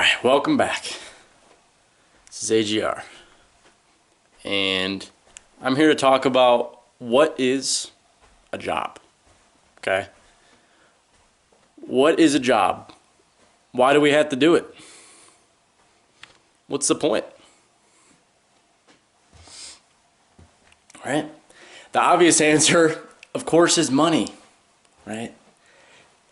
Alright, welcome back. This is AGR. And I'm here to talk about what is a job. Okay? What is a job? Why do we have to do it? What's the point? Right? The obvious answer, of course, is money. Right?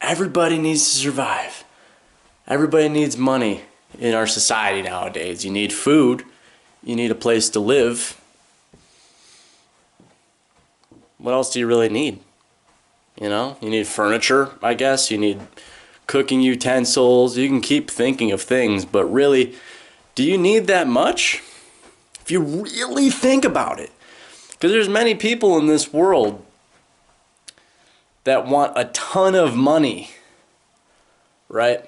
Everybody needs to survive. Everybody needs money in our society nowadays. You need food. You need a place to live. What else do you really need? You know, you need furniture, I guess. You need cooking utensils. You can keep thinking of things, but really, do you need that much? If you really think about it. Because there's many people in this world that want a ton of money, right?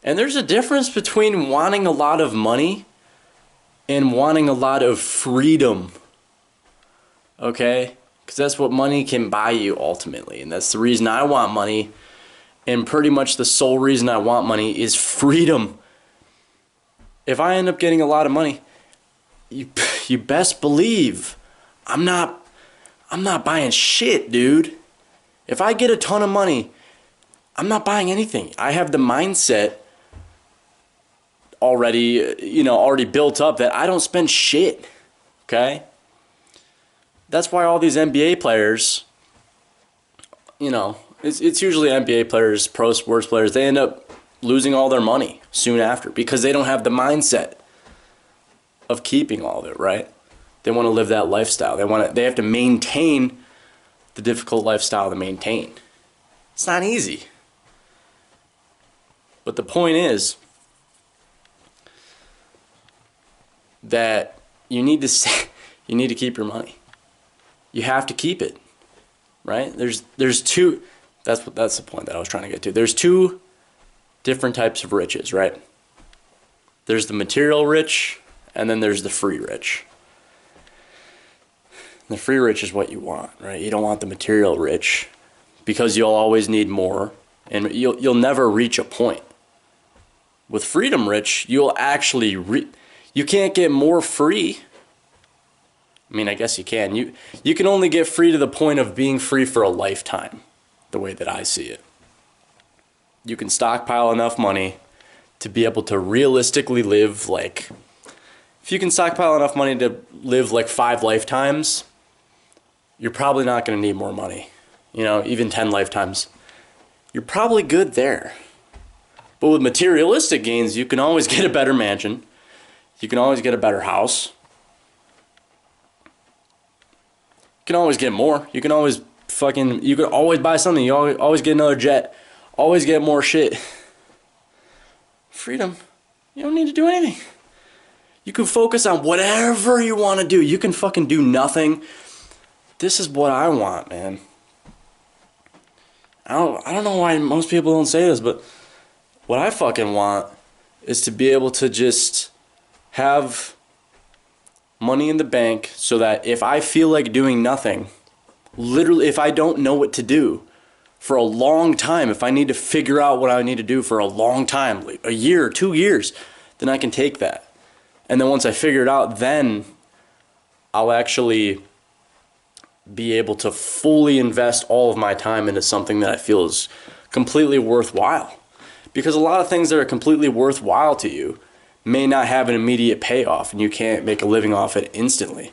And there's a difference between wanting a lot of money and wanting a lot of freedom, okay? Because that's what money can buy you ultimately. And that's the reason I want money. And pretty much the sole reason I want money is freedom. If I end up getting a lot of money, you best believe I'm not buying shit, dude. If I get a ton of money, I'm not buying anything. I have the mindset already built up that I don't spend shit, okay? That's why all these NBA players, it's usually NBA players, pro sports players, they end up losing all their money soon after because they don't have the mindset of keeping all of it, right? They want to live that lifestyle. They have to maintain the difficult lifestyle to maintain. It's not easy. But the point is that you need to keep your money. You have to keep it, right? There's two. That's the point that I was trying to get to. There's two different types of riches, right? There's the material rich, and then there's the free rich. The free rich is what you want, right? You don't want the material rich because you'll always need more, and you'll never reach a point. With freedom rich, you'll actually you can't get more free. I mean, I guess you can. You can only get free to the point of being free for a lifetime, the way that I see it. You can stockpile enough money to be able to realistically live if you can stockpile enough money to live 5 lifetimes, you're probably not going to need more money. Even 10 lifetimes. You're probably good there. But with materialistic gains, you can always get a better mansion. You can always get a better house. You can always get more. You can always buy something. You always get another jet. Always get more shit. Freedom. You don't need to do anything. You can focus on whatever you want to do. You can fucking do nothing. This is what I want, man. I don't know why most people don't say this, but what I fucking want is to be able to just have money in the bank so that if I feel like doing nothing, literally if I don't know what to do for a long time, if I need to figure out what I need to do for a long time, like a year, 2 years, then I can take that. And then once I figure it out, then I'll actually be able to fully invest all of my time into something that I feel is completely worthwhile. Because a lot of things that are completely worthwhile to you may not have an immediate payoff and you can't make a living off it instantly.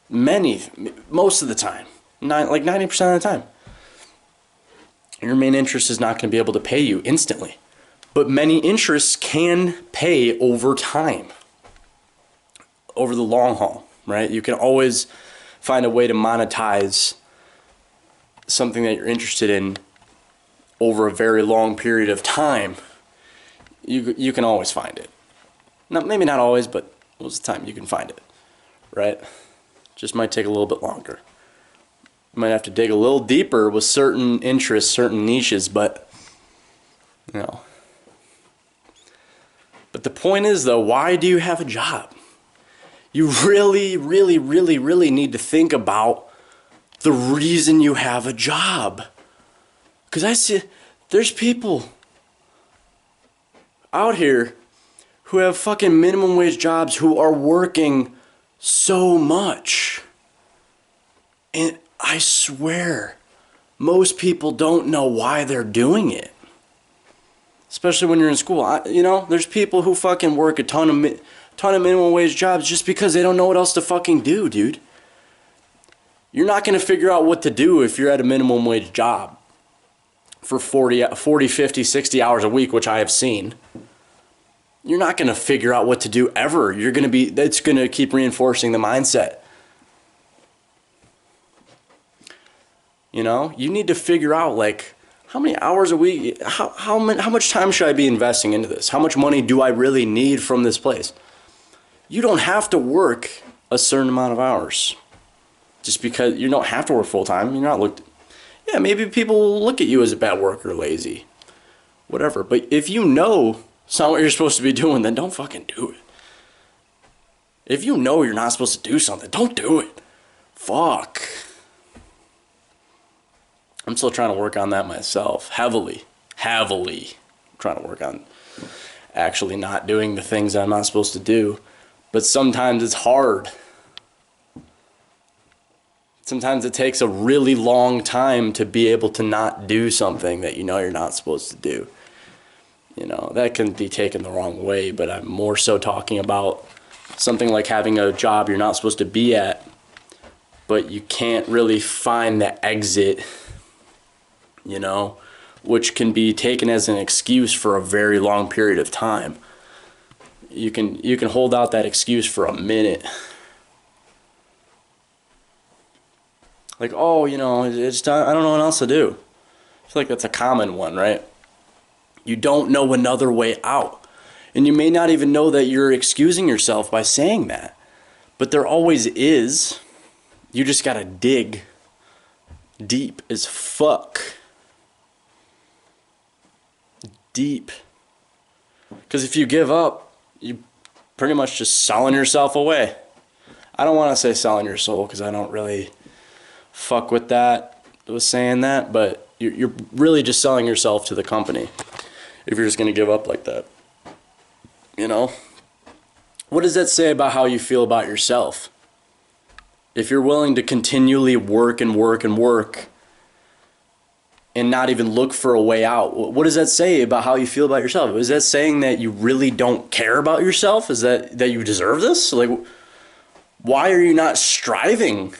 Most of the time, 90% of the time, your main interest is not going to be able to pay you instantly. But many interests can pay over time, over the long haul, right? You can always find a way to monetize something that you're interested in over a very long period of time. You can always find it. Maybe not always, but most of the time you can find it, right? Just might take a little bit longer. You might have to dig a little deeper with certain interests, certain niches, but But the point is, though, why do you have a job? You really, really, really, really need to think about the reason you have a job. Because I see, there's people out here who have fucking minimum wage jobs who are working so much. And I swear, most people don't know why they're doing it. Especially when you're in school. There's people who fucking work a ton of minimum wage jobs just because they don't know what else to fucking do, dude. You're not going to figure out what to do if you're at a minimum wage job for 40, 50, 60 hours a week, which I have seen. You're not going to figure out what to do ever. That's going to keep reinforcing the mindset. You need to figure out, like, how many hours a week, how much time should I be investing into this? How much money do I really need from this place? You don't have to work a certain amount of hours. Just because you don't have to work full time. You're not looked. Yeah, maybe people will look at you as a bad worker, lazy, whatever. But if you know it's not what you're supposed to be doing, then don't fucking do it. If you know you're not supposed to do something, don't do it. Fuck. I'm still trying to work on that myself, heavily. I'm trying to work on actually not doing the things I'm not supposed to do. But sometimes it's hard. Sometimes it takes a really long time to be able to not do something that you know you're not supposed to do. That can be taken the wrong way, but I'm more so talking about something like having a job you're not supposed to be at, but you can't really find the exit, which can be taken as an excuse for a very long period of time. You can hold out that excuse for a minute. Like, oh, I don't know what else to do. I feel like that's a common one, right? You don't know another way out. And you may not even know that you're excusing yourself by saying that. But there always is. You just gotta dig deep as fuck. Deep. Because if you give up, you pretty much just selling yourself away. I don't want to say selling your soul because I don't really fuck with that, with saying that, but you're really just selling yourself to the company if you're just going to give up like that. What does that say about how you feel about yourself? If you're willing to continually work and work and work and not even look for a way out, what does that say about how you feel about yourself? Is that saying that you really don't care about yourself? Is that you deserve this? Like, why are you not striving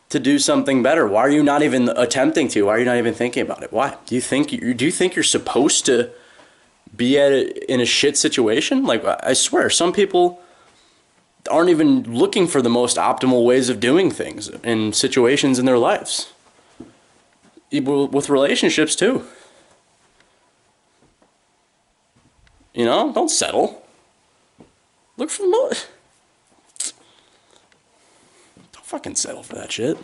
to do something better? Why are you not even attempting to? Why are you not even thinking about it? Why? Do you think you're supposed to be in a shit situation? Like, I swear, some people aren't even looking for the most optimal ways of doing things in situations in their lives. With relationships too. Don't settle. Look for the most. Fucking settle for that shit.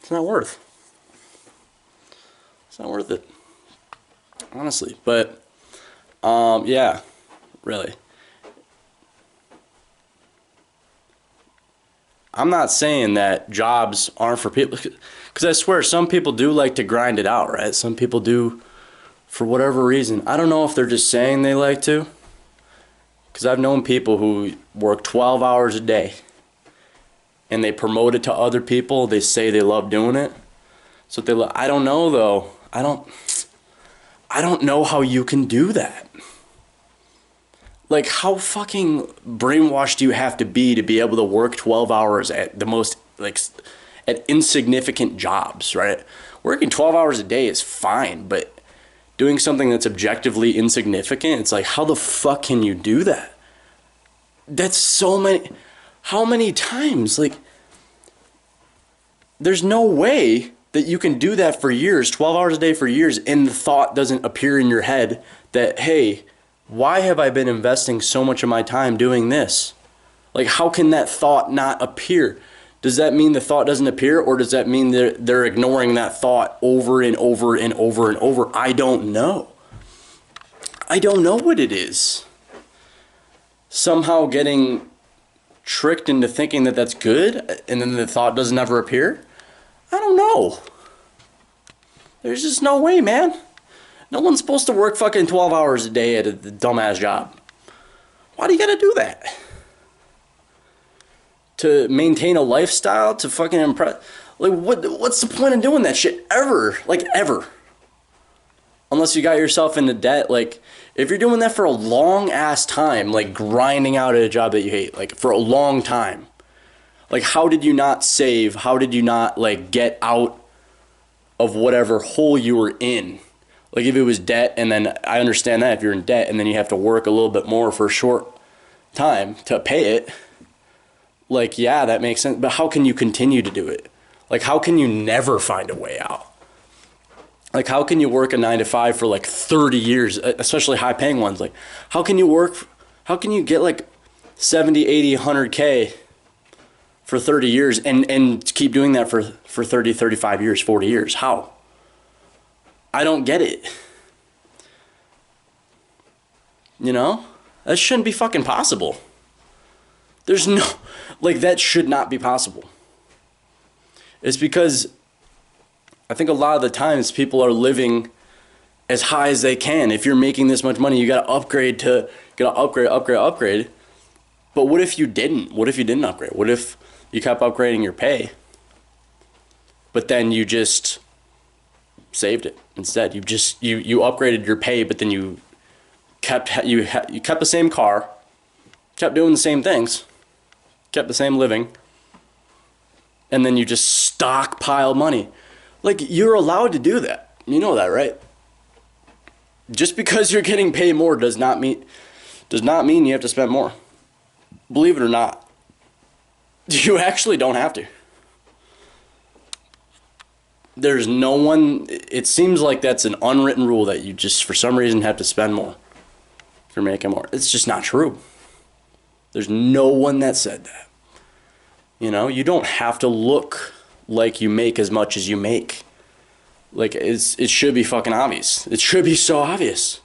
It's not worth it. Honestly. But, yeah, really. I'm not saying that jobs aren't for people, because I swear some people do like to grind it out, right? Some people do for whatever reason. I don't know if they're just saying they like to, because I've known people who work 12 hours a day and they promote it to other people. They say they love doing it. So I don't know though. I don't know how you can do that. Like, how fucking brainwashed do you have to be able to work 12 hours at the most, like, at insignificant jobs, right? Working 12 hours a day is fine, but doing something that's objectively insignificant, it's like, how the fuck can you do that? That's so many. How many times? Like, there's no way that you can do that for years, 12 hours a day for years, and the thought doesn't appear in your head that, hey, why have I been investing so much of my time doing this? Like, how can that thought not appear? Does that mean the thought doesn't appear, or does that mean they're ignoring that thought over and over and over and over? I don't know. I don't know what it is. Somehow getting tricked into thinking that that's good, and then the thought doesn't ever appear? I don't know. There's just no way, man. No one's supposed to work fucking 12 hours a day at a dumbass job. Why do you gotta do that? To maintain a lifestyle? To fucking impress? Like, what's the point of doing that shit ever? Like, ever. Unless you got yourself into debt. Like, if you're doing that for a long ass time, like grinding out at a job that you hate, like for a long time, like how did you not save? How did you not like get out of whatever hole you were in? Like if it was debt, and then I understand that if you're in debt and then you have to work a little bit more for a short time to pay it, like yeah, that makes sense. But how can you continue to do it? Like how can you never find a way out? Like, how can you work a 9 to 5 for like 30 years, especially high paying ones? Like, how can you get like 70, 80, 100K for 30 years and keep doing that for 30, 35 years, 40 years? How? I don't get it. You know? That shouldn't be fucking possible. There's no, like, that should not be possible. It's because I think a lot of the times people are living as high as they can. If you're making this much money, you gotta upgrade. But what if you didn't? What if you didn't upgrade? What if you kept upgrading your pay, but then you just saved it instead? You upgraded your pay, but then you kept the same car, kept doing the same things, kept the same living, and then you just stockpile money. Like, you're allowed to do that. You know that, right? Just because you're getting paid more does not mean you have to spend more. Believe it or not. You actually don't have to. There's no one, it seems like that's an unwritten rule that you just for some reason have to spend more if you're making more. It's just not true. There's no one that said that. You know, you don't have to look like you make as much as you make. Like, it should be fucking obvious. It should be so obvious.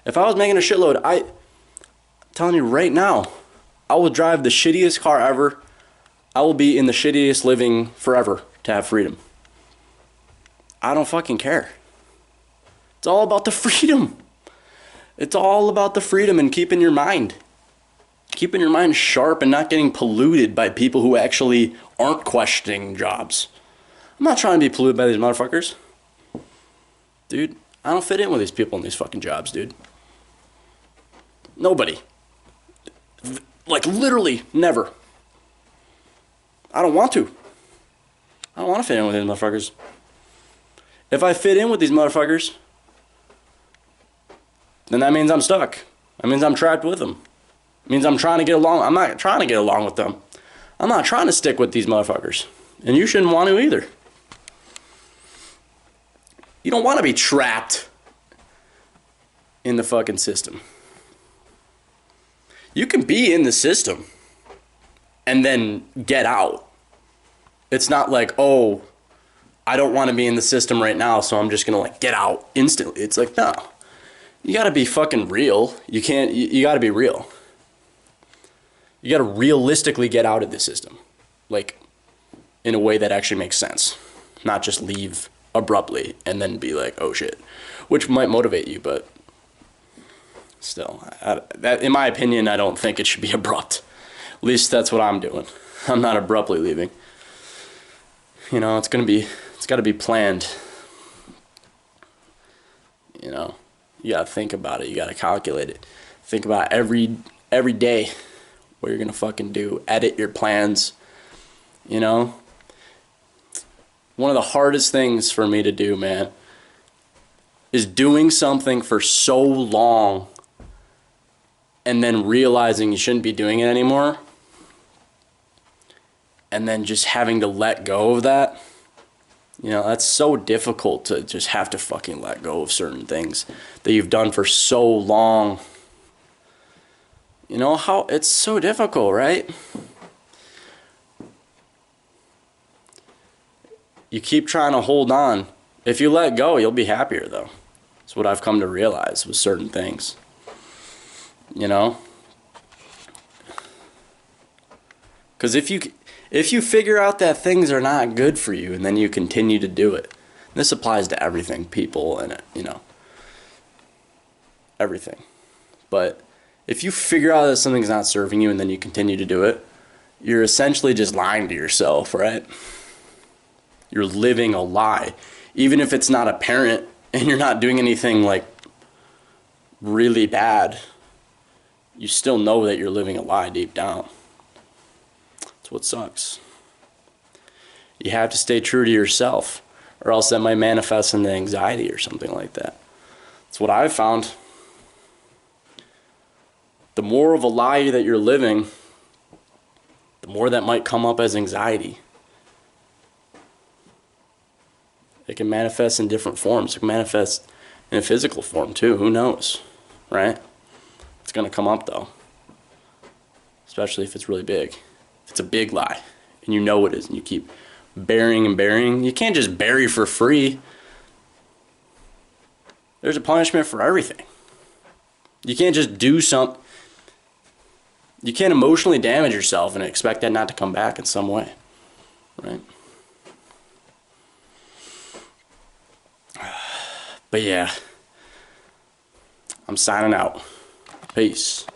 If I was making a shitload, I'm telling you right now, I will drive the shittiest car ever. I will be in the shittiest living forever to have freedom. I don't fucking care. It's all about the freedom. It's all about the freedom and keeping your mind sharp and not getting polluted by people who actually aren't questioning jobs. I'm not trying to be polluted by these motherfuckers. Dude, I don't fit in with these people in these fucking jobs, dude. Nobody. Like, literally, never. I don't want to. I don't want to fit in with these motherfuckers. If I fit in with these motherfuckers, then that means I'm stuck. That means I'm trapped with them. It means I'm trying to get along. I'm not trying to get along with them. I'm not trying to stick with these motherfuckers. And you shouldn't want to either. You don't want to be trapped in the fucking system. You can be in the system and then get out. It's not like, oh, I don't want to be in the system right now, so I'm just going to like get out instantly. It's like, no. You got to be fucking real. You got to be real. You got to realistically get out of the system. Like, in a way that actually makes sense. Not just leave abruptly and then be like, oh shit. Which might motivate you, but still. That, in my opinion, I don't think it should be abrupt. At least that's what I'm doing. I'm not abruptly leaving. You know, it's got to be planned. You know, you got to think about it. You got to calculate it. Think about every day what you're going to fucking do. Edit your plans. You know? One of the hardest things for me to do, man, is doing something for so long and then realizing you shouldn't be doing it anymore. And then just having to let go of that. You know, that's so difficult to just have to fucking let go of certain things that you've done for so long. You know how it's so difficult, right? You keep trying to hold on. If you let go, you'll be happier, though. That's what I've come to realize with certain things. You know? Because if you figure out that things are not good for you and then you continue to do it, this applies to everything, people, and you know, everything. But if you figure out that something's not serving you and then you continue to do it, you're essentially just lying to yourself, right? You're living a lie. Even if it's not apparent and you're not doing anything like really bad, you still know that you're living a lie deep down. That's what sucks. You have to stay true to yourself, or else that might manifest into anxiety or something like that. That's what I've found. The more of a lie that you're living, the more that might come up as anxiety. It can manifest in different forms. It can manifest in a physical form too. Who knows, right? It's going to come up though, especially if it's really big. If it's a big lie and you know it is and you keep burying and burying, you can't just bury for free. There's a punishment for everything. You can't just do something. You can't emotionally damage yourself and expect that not to come back in some way, right? But yeah, I'm signing out. Peace.